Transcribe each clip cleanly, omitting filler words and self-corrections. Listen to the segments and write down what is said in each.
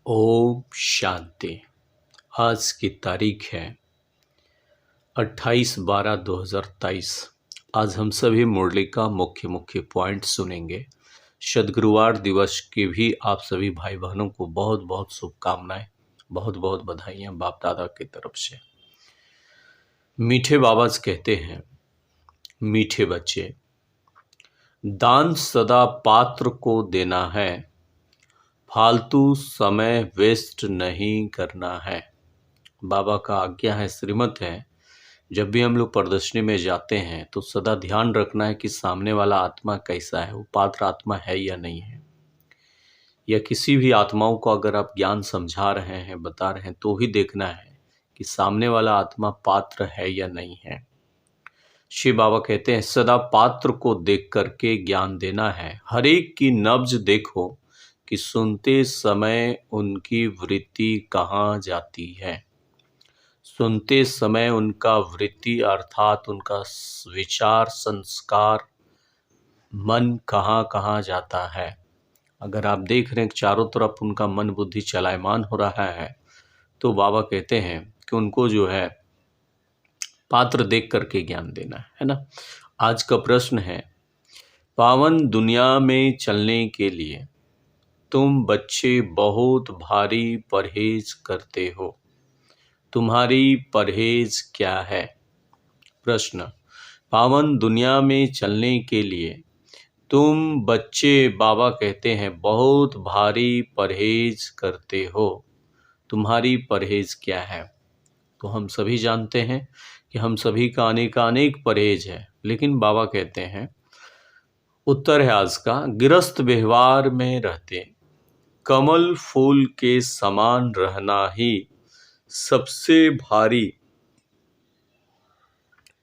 ओम शांति। आज की तारीख है 28/12/2023। आज हम सभी मुरली का मुख्य पॉइंट सुनेंगे। सद्गुरुवार दिवस की भी आप सभी भाई बहनों को बहुत बहुत शुभकामनाएं, बहुत बहुत बधाइयाँ बाप दादा की तरफ से। मीठे बाबा कहते हैं, मीठे बच्चे, दान सदा पात्र को देना है, फालतू समय वेस्ट नहीं करना है। बाबा का आज्ञा है, श्रीमत है। जब भी हम लोग प्रदर्शनी में जाते हैं तो सदा ध्यान रखना है कि सामने वाला आत्मा कैसा है, वो पात्र आत्मा है या नहीं है। या किसी भी आत्माओं को अगर आप ज्ञान समझा रहे हैं, बता रहे हैं, तो ही देखना है कि सामने वाला आत्मा पात्र है या नहीं है। शिव बाबा कहते हैं, सदा पात्र को देख करके ज्ञान देना है। हर एक की नब्ज देखो कि सुनते समय उनकी वृत्ति कहाँ जाती है। सुनते समय उनका वृत्ति अर्थात उनका विचार, संस्कार, मन कहाँ कहाँ जाता है। अगर आप देख रहे हैं चारों तरफ उनका मन बुद्धि चलायमान हो रहा है, तो बाबा कहते हैं कि उनको जो है पात्र देख करके ज्ञान देना है ना। आज का प्रश्न है, पावन दुनिया में चलने के लिए तुम बच्चे बहुत भारी परहेज करते हो, तुम्हारी परहेज क्या है। प्रश्न, पावन दुनिया में चलने के लिए तुम बच्चे, बाबा कहते हैं, बहुत भारी परहेज करते हो, तुम्हारी परहेज क्या है। तो हम सभी जानते हैं कि हम सभी का अनेक परहेज है, लेकिन बाबा कहते हैं, उत्तर है आज का, गिरस्त व्यवहार में रहते कमल फूल के समान रहना ही सबसे भारी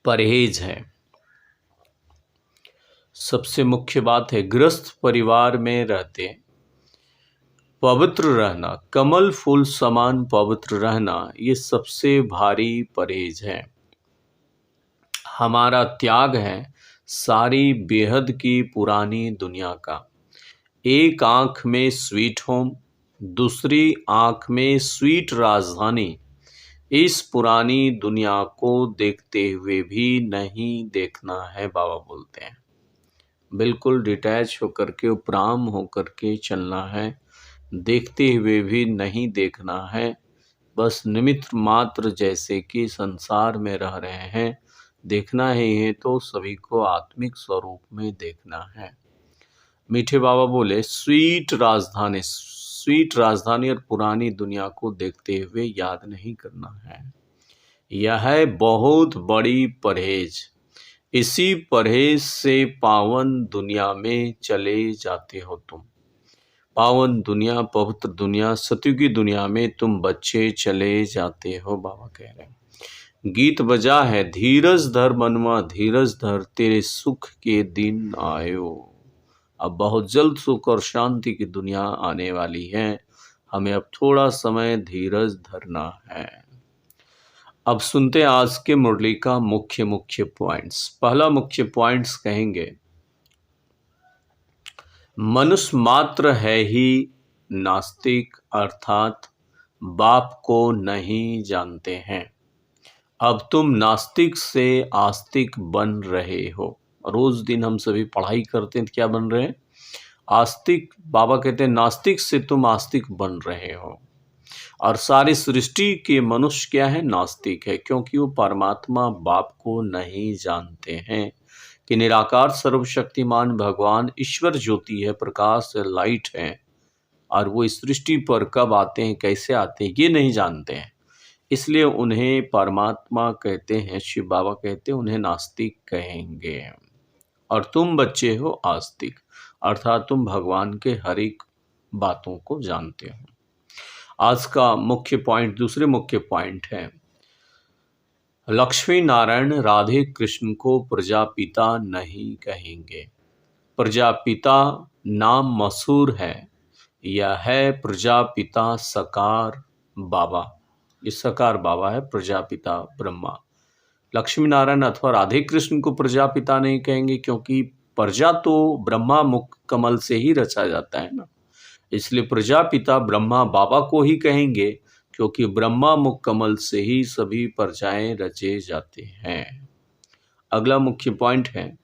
परहेज है। सबसे मुख्य बात है, गृहस्थ परिवार में रहते पवित्र रहना, कमल फूल समान पवित्र रहना, ये सबसे भारी परहेज है। हमारा त्याग है सारी बेहद की पुरानी दुनिया का। एक आंख में स्वीट होम, दूसरी आंख में स्वीट राजधानी। इस पुरानी दुनिया को देखते हुए भी नहीं देखना है, बाबा बोलते हैं। बिल्कुल डिटैच होकर के, उपराम होकर के चलना है, देखते हुए भी नहीं देखना है। बस निमित्त मात्र जैसे कि संसार में रह रहे हैं, देखना ही है तो सभी को आत्मिक स्वरूप में देखना है। मीठे बाबा बोले, स्वीट राजधानी और पुरानी दुनिया को देखते हुए याद नहीं करना है। यह है बहुत बड़ी परहेज। इसी परहेज से पावन दुनिया में चले जाते हो तुम। पावन दुनिया, पवित्र दुनिया, सतयुगी दुनिया में तुम बच्चे चले जाते हो। बाबा कह रहे हैं, गीत बजा है, धीरज धर मनवा धीरज धर, तेरे सुख के दिन आयो। अब बहुत जल्द सुख और शांति की दुनिया आने वाली है, हमें अब थोड़ा समय धीरज धरना है। अब सुनते हैं आज के मुरली का मुख्य पॉइंट्स। पहला मुख्य पॉइंट्स कहेंगे, मनुष्य मात्र है ही नास्तिक, अर्थात बाप को नहीं जानते हैं। अब तुम नास्तिक से आस्तिक बन रहे हो। रोज दिन हम सभी पढ़ाई करते हैं तो क्या बन रहे हैं? आस्तिक। बाबा कहते हैं नास्तिक से तुम आस्तिक बन रहे हो। और सारी सृष्टि के मनुष्य क्या है? नास्तिक है, क्योंकि वो परमात्मा बाप को नहीं जानते हैं कि निराकार सर्वशक्तिमान भगवान ईश्वर ज्योति है, प्रकाश है, लाइट है, और वो इस सृष्टि पर कब आते हैं, कैसे आते हैं, ये नहीं जानते हैं। इसलिए उन्हें परमात्मा कहते हैं, शिव बाबा कहते हैं, उन्हें नास्तिक कहेंगे। और तुम बच्चे हो आस्तिक, अर्थात तुम भगवान के हर एक बातों को जानते हो। आज का मुख्य पॉइंट, दूसरे मुख्य पॉइंट है, लक्ष्मी नारायण राधे कृष्ण को प्रजापिता नहीं कहेंगे। प्रजापिता नाम मशहूर है, यह है प्रजापिता सकार बाबा। ये सकार बाबा है, प्रजापिता ब्रह्मा। लक्ष्मी नारायण अथवा राधे कृष्ण को प्रजापिता नहीं कहेंगे, क्योंकि प्रजा तो ब्रह्मा मुख कमल से ही रचा जाता है ना। इसलिए प्रजापिता ब्रह्मा बाबा को ही कहेंगे, क्योंकि ब्रह्मा मुख कमल से ही सभी प्रजाएं रचे जाते हैं। अगला मुख्य पॉइंट है,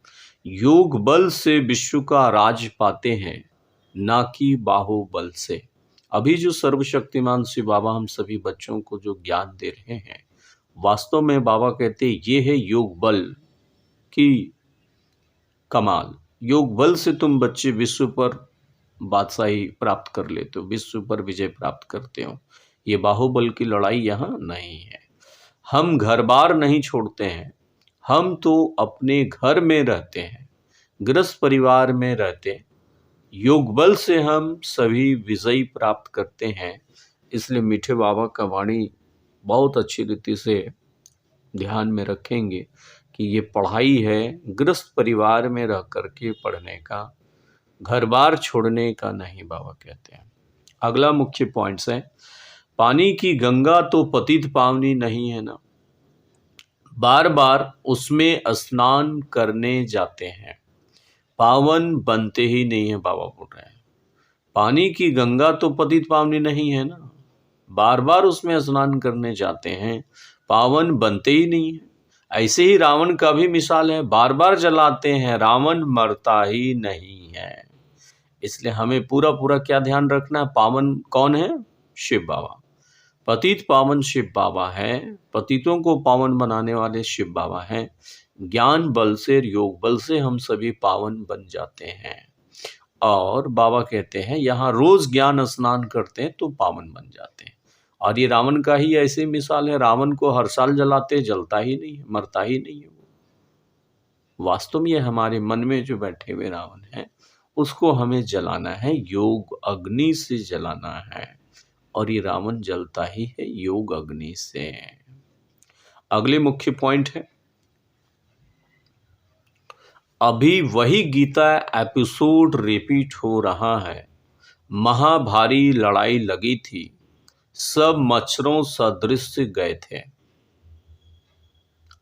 योग बल से विश्व का राज पाते हैं, ना कि बाहुबल से। अभी जो सर्वशक्तिमान शिव बाबा हम सभी बच्चों को जो ज्ञान दे रहे हैं, वास्तव में बाबा कहते हैं ये है योग बल की कमाल। योग बल से तुम बच्चे विश्व पर बादशाही प्राप्त कर लेते हो, विश्व पर विजय प्राप्त करते हो। ये बाहुबल की लड़ाई यहाँ नहीं है। हम घर बार नहीं छोड़ते हैं, हम तो अपने घर में रहते हैं, गृहस्थ परिवार में रहते हैं। योग बल से हम सभी विजयी प्राप्त करते हैं। इसलिए मीठे बाबा का वाणी बहुत अच्छी रीति से ध्यान में रखेंगे कि ये पढ़ाई है गृहस्थ परिवार में रह करके पढ़ने का, घर बार छोड़ने का नहीं, बाबा कहते हैं। अगला मुख्य पॉइंट्स है, पानी की गंगा तो पतित पावनी नहीं है ना, बार बार उसमें स्नान करने जाते हैं, पावन बनते ही नहीं है। बाबा बोल रहे हैं पानी की गंगा तो पतित पावनी नहीं है ना, बार बार उसमें स्नान करने जाते हैं, पावन बनते ही नहीं है। ऐसे ही रावण का भी मिसाल है, बार बार जलाते हैं, रावण मरता ही नहीं है। इसलिए हमें पूरा पूरा क्या ध्यान रखना है, पावन कौन है? शिव बाबा। पतित पावन शिव बाबा है, पतितों को पावन बनाने वाले शिव बाबा हैं। ज्ञान बल से, योग बल से हम सभी पावन बन जाते हैं। और बाबा कहते हैं यहाँ रोज ज्ञान स्नान करते हैं तो पावन बन जाते हैं। और ये रावण का ही ऐसे मिसाल है, रावण को हर साल जलाते, जलता ही नहीं है, मरता ही नहीं है वो। वास्तव में ये हमारे मन में जो बैठे हुए रावण है उसको हमें जलाना है, योग अग्नि से जलाना है। और ये रावण जलता ही है योग अग्नि से। अगले मुख्य पॉइंट है, अभी वही गीता एपिसोड रिपीट हो रहा है। महाभारी लड़ाई लगी थी, सब मच्छरों सदृश गए थे।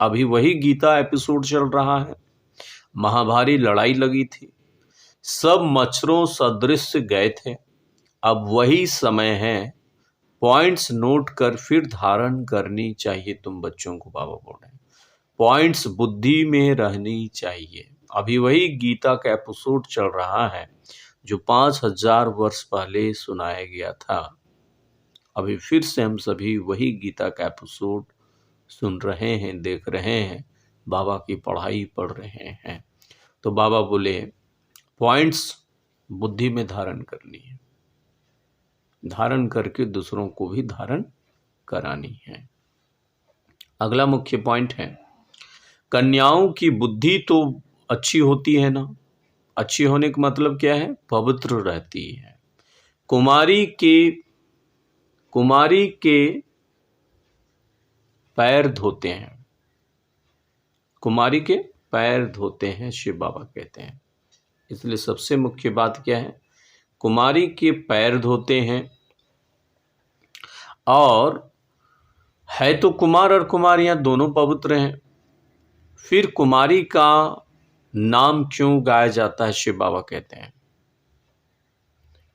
अभी वही गीता एपिसोड चल रहा है, महाभारी लड़ाई लगी थी, सब मच्छरों सदृश गए थे। अब वही समय है, पॉइंट्स नोट कर फिर धारण करनी चाहिए तुम बच्चों को। बाबा बोल रहे हैं पॉइंट्स बुद्धि में रहनी चाहिए। अभी वही गीता का एपिसोड चल रहा है जो 5000 वर्ष पहले सुनाया गया था। अभी फिर से हम सभी वही गीता का एपिसोड सुन रहे हैं, देख रहे हैं, बाबा की पढ़ाई पढ़ रहे हैं। तो बाबा बोले पॉइंट्स बुद्धि में धारण करनी है, धारण करके दूसरों को भी धारण करानी है। अगला मुख्य पॉइंट है, कन्याओं की बुद्धि तो अच्छी होती है ना। अच्छी होने का मतलब क्या है? पवित्र रहती है। कुमारी के पैर धोते हैं, कुमारी के पैर धोते हैं, शिव बाबा कहते हैं। इसलिए सबसे मुख्य बात क्या है? कुमारी के पैर धोते हैं। और है तो कुमार और कुमारियां दोनों पवित्र हैं, फिर कुमारी का नाम क्यों गाया जाता है? शिव बाबा कहते हैं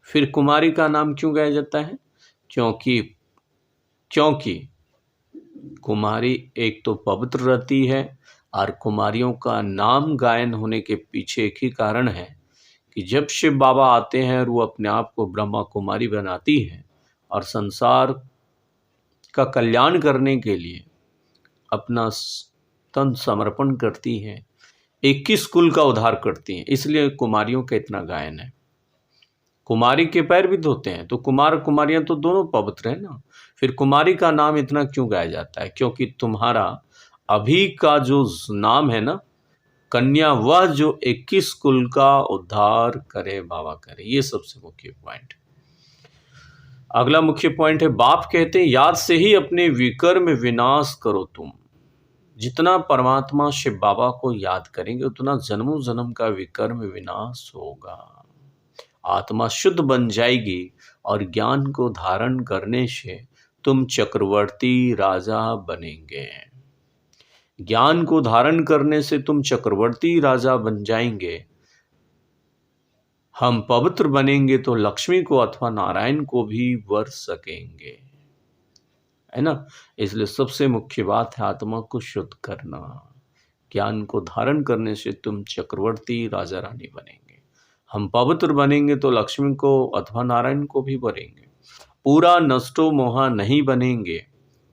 फिर कुमारी का नाम क्यों गाया जाता है? क्योंकि कुमारी एक तो पवित्र रहती है, और कुमारियों का नाम गायन होने के पीछे एक ही कारण है कि जब शिव बाबा आते हैं और वो अपने आप को ब्रह्मा कुमारी बनाती है और संसार का कल्याण करने के लिए अपना तन समर्पण करती हैं, 21 कुल का उद्धार करती हैं। इसलिए कुमारियों का इतना गायन है। कुमारी के पैर भी धोते हैं, तो कुमार कुमारियां तो दोनों पवित्र है ना। फिर कुमारी का नाम इतना क्यों गाया जाता है? क्योंकि तुम्हारा अभी का जो नाम है ना कन्या, वह जो 21 कुल का उद्धार करे, बाबा करे। ये सबसे मुख्य पॉइंट। अगला मुख्य पॉइंट है, बाप कहते हैं याद से ही अपने विकर्म विनाश करो तुम। जितना परमात्मा शिव बाबा को याद करेंगे उतना जन्मों जन्म का विकर्म विनाश होगा, आत्मा शुद्ध बन जाएगी और ज्ञान को धारण करने से तुम चक्रवर्ती राजा बनेंगे। ज्ञान को धारण करने से तुम चक्रवर्ती राजा बन जाएंगे। हम पवित्र बनेंगे तो लक्ष्मी को अथवा नारायण को भी वर सकेंगे, है ना। इसलिए सबसे मुख्य बात है आत्मा को शुद्ध करना। ज्ञान को धारण करने से तुम चक्रवर्ती राजा रानी बनेंगे। हम पवित्र बनेंगे तो लक्ष्मी को अथवा नारायण को भी वरेंगे। पूरा नष्टो मोहा नहीं बनेंगे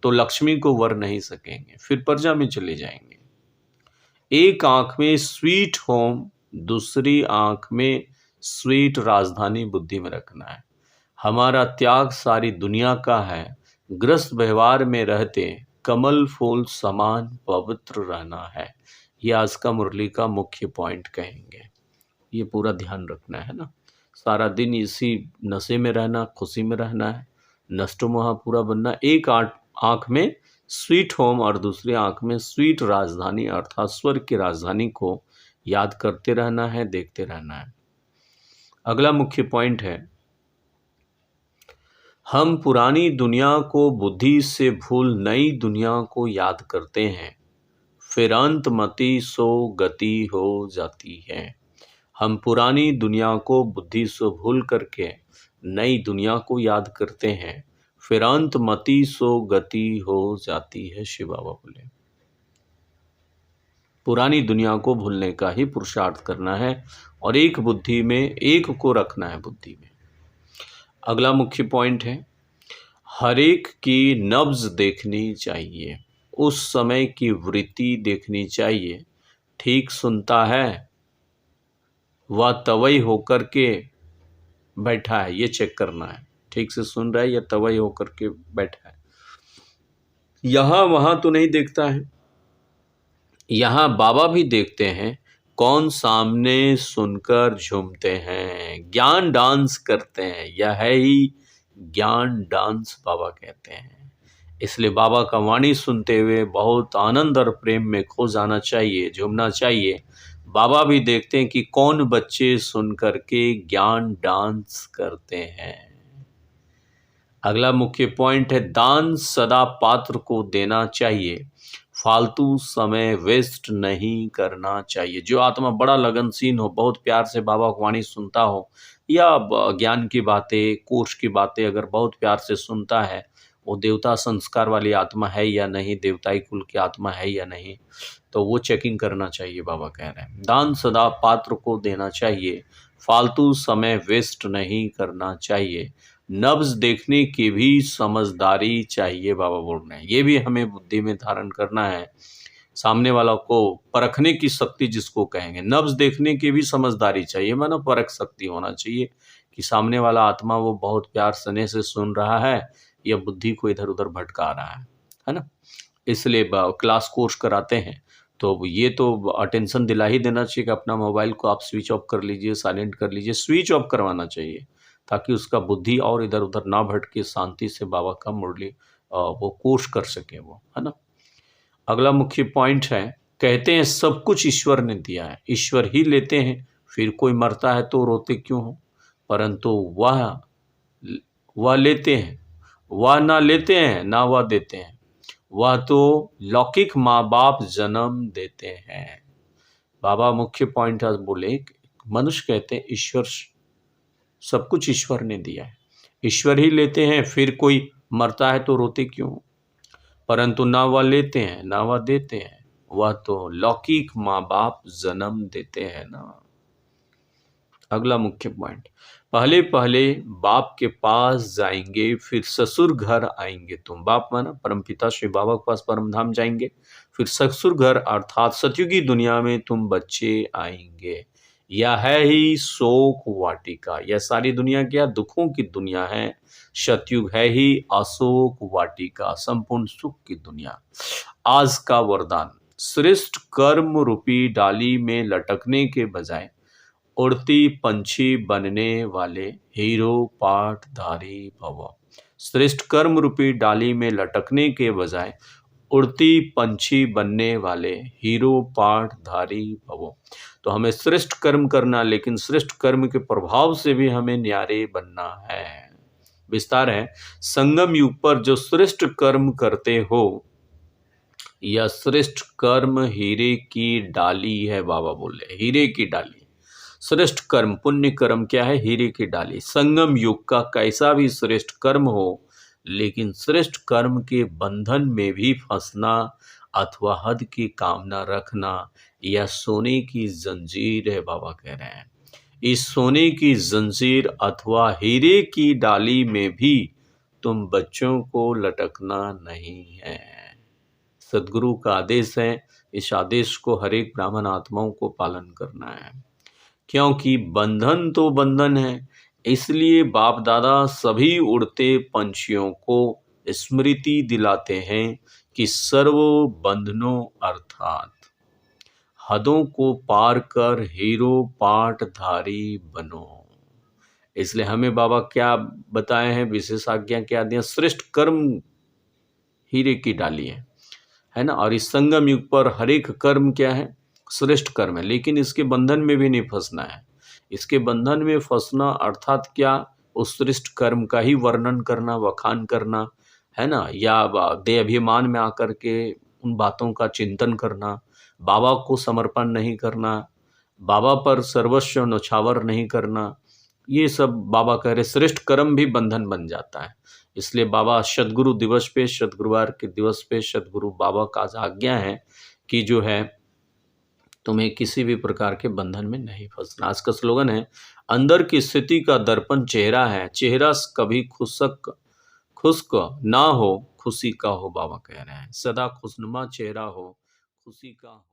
तो लक्ष्मी को वर नहीं सकेंगे, फिर प्रजा में चले जाएंगे। एक आंख में स्वीट होम, दूसरी आंख में स्वीट राजधानी बुद्धि में रखना है। हमारा त्याग सारी दुनिया का है, ग्रस्त व्यवहार में रहते कमल फूल समान पवित्र रहना है। ये आज का मुरली का मुख्य पॉइंट कहेंगे। ये पूरा ध्यान रखना है ना। सारा दिन इसी नशे में रहना, खुशी में रहना है, नष्टो मोह पूरा बनना। एक आंख में स्वीट होम और दूसरी आंख में स्वीट राजधानी अर्थात स्वर्ग की राजधानी को याद करते रहना है, देखते रहना है। अगला मुख्य पॉइंट है, हम पुरानी दुनिया को बुद्धि से भूल नई दुनिया को याद करते हैं, फिर अंत मति सो गति हो जाती है। हम पुरानी दुनिया को बुद्धि से भूल करके नई दुनिया को याद करते हैं, फिर अंत मति सो गति हो जाती है। शिव बाबा बोले पुरानी दुनिया को भूलने का ही पुरुषार्थ करना है और एक बुद्धि में, एक को रखना है बुद्धि में। अगला मुख्य पॉइंट है, हर एक की नब्ज देखनी चाहिए, उस समय की वृत्ति देखनी चाहिए। ठीक सुनता है वह तवई होकर के बैठा है, ये चेक करना है। ठीक से सुन रहा है या तवई होकर के बैठा है। यहां वहां तो नहीं देखता है, यहां बाबा भी देखते हैं कौन सामने सुनकर झूमते हैं, ज्ञान डांस करते हैं। यह है ही ज्ञान डांस बाबा कहते हैं। इसलिए बाबा का वाणी सुनते हुए बहुत आनंद और प्रेम में खो जाना चाहिए, झूमना चाहिए। बाबा भी देखते हैं कि कौन बच्चे सुन करके ज्ञान डांस करते हैं। अगला मुख्य पॉइंट है, दान सदा पात्र को देना चाहिए, फालतू समय वेस्ट नहीं करना चाहिए। जो आत्मा बड़ा लगनशील हो, बहुत प्यार से बाबा की वाणी सुनता हो या ज्ञान की बातें, कोर्स की बातें अगर बहुत प्यार से सुनता है, वो देवता संस्कार वाली आत्मा है या नहीं, देवताई कुल की आत्मा है या नहीं, तो वो चेकिंग करना चाहिए। बाबा कह रहे हैं दान सदा पात्र को देना चाहिए, फालतू समय वेस्ट नहीं करना चाहिए, नब्ज देखने की भी समझदारी चाहिए। बाबा बोल रहे हैं ये भी हमें बुद्धि में धारण करना है। सामने वाला को परखने की शक्ति जिसको कहेंगे, नब्ज देखने की भी समझदारी चाहिए, माना परख शक्ति होना चाहिए कि सामने वाला आत्मा वो बहुत प्यार स्नेह से सुन रहा है या बुद्धि को इधर उधर भटका रहा है ना। इसलिए क्लास कोर्स कराते हैं तो ये तो अटेंशन दिला ही देना चाहिए कि अपना मोबाइल को आप स्विच ऑफ कर लीजिए, साइलेंट कर लीजिए, स्विच ऑफ करवाना चाहिए ताकि उसका बुद्धि और इधर उधर ना भटके, शांति से बाबा का मुरली वो कोर्स कर सके वो, है ना। अगला मुख्य पॉइंट है, कहते हैं सब कुछ ईश्वर ने दिया है, ईश्वर ही लेते हैं, फिर कोई मरता है तो रोते क्यों हो। परंतु वह लेते हैं, वह ना लेते हैं ना वह देते हैं, वह तो लौकिक माँ बाप जन्म देते हैं। बाबा मुख्य पॉइंट बोले मनुष्य कहते हैं ईश्वर, सब कुछ ईश्वर ने दिया है, ईश्वर ही लेते हैं, फिर कोई मरता है तो रोते क्यों। परंतु ना वह लेते हैं ना वह देते हैं, वह तो लौकिक माँ बाप जन्म देते हैं ना। अगला मुख्य पॉइंट, पहले पहले बाप के पास जाएंगे फिर ससुर घर आएंगे तुम। बाप माना परमपिता श्री बाबा के पास परम धाम जाएंगे, फिर ससुर घर अर्थात सतयुगी दुनिया में तुम बच्चे आएंगे। यह है ही शोक वाटिका, यह सारी दुनिया क्या दुखों की दुनिया है। सतयुग है ही अशोक वाटिका, संपूर्ण सुख की दुनिया। आज का वरदान, श्रेष्ठ कर्म रूपी डाली में लटकने के बजाय उड़ती पंछी बनने वाले हीरो पाठधारी भव। श्रेष्ठ कर्म रूपी डाली में लटकने के बजाय उड़ती पंछी बनने वाले हीरो पाठधारी भव। तो हमें श्रेष्ठ कर्म करना, लेकिन श्रेष्ठ कर्म के प्रभाव से भी हमें न्यारे बनना है। विस्तार है, संगम युग पर जो श्रेष्ठ कर्म करते हो, यह श्रेष्ठ कर्म हीरे की डाली है। बाबा बोले हीरे की डाली, श्रेष्ठ कर्म, पुण्य कर्म क्या है? हीरे की डाली। संगम युग का कैसा भी श्रेष्ठ कर्म हो, लेकिन श्रेष्ठ कर्म के बंधन में भी फंसना अथवा हद की कामना रखना यह सोने की जंजीर है। बाबा कह रहे हैं इस सोने की जंजीर अथवा हीरे की डाली में भी तुम बच्चों को लटकना नहीं है। सदगुरु का आदेश है, इस आदेश को हर एक ब्राह्मण आत्माओं को पालन करना है, क्योंकि बंधन तो बंधन है। इसलिए बाप दादा सभी उड़ते पंछियों को स्मृति दिलाते हैं कि सर्व बंधनों अर्थात हदों को पार कर हीरो पाटधारी बनो। इसलिए हमें बाबा क्या बताए हैं, विशेष आज्ञा क्या दिया? श्रेष्ठ कर्म हीरे की डाली है ना। और इस संगम युग पर हर एक कर्म क्या है? श्रेष्ठ कर्म है, लेकिन इसके बंधन में भी नहीं फंसना है। इसके बंधन में फंसना अर्थात क्या? उस श्रेष्ठ कर्म का ही वर्णन करना, वखान करना, है ना, या देह अभिमान में आकर के उन बातों का चिंतन करना, बाबा को समर्पण नहीं करना, बाबा पर सर्वस्व न्यौछावर नहीं करना, ये सब बाबा कह रहे श्रेष्ठ कर्म भी बंधन बन जाता है। इसलिए बाबा सदगुरु दिवस पे, सदगुरुवार के दिवस पे सदगुरु बाबा का आज आज्ञा है कि जो है तुम्हें किसी भी प्रकार के बंधन में नहीं फंसना। आज का स्लोगन है, अंदर की स्थिति का दर्पण चेहरा है, चेहरा कभी खुश्क ना हो, खुशी का हो। बाबा कह रहे हैं सदा खुशनुमा चेहरा हो, खुशी का हो।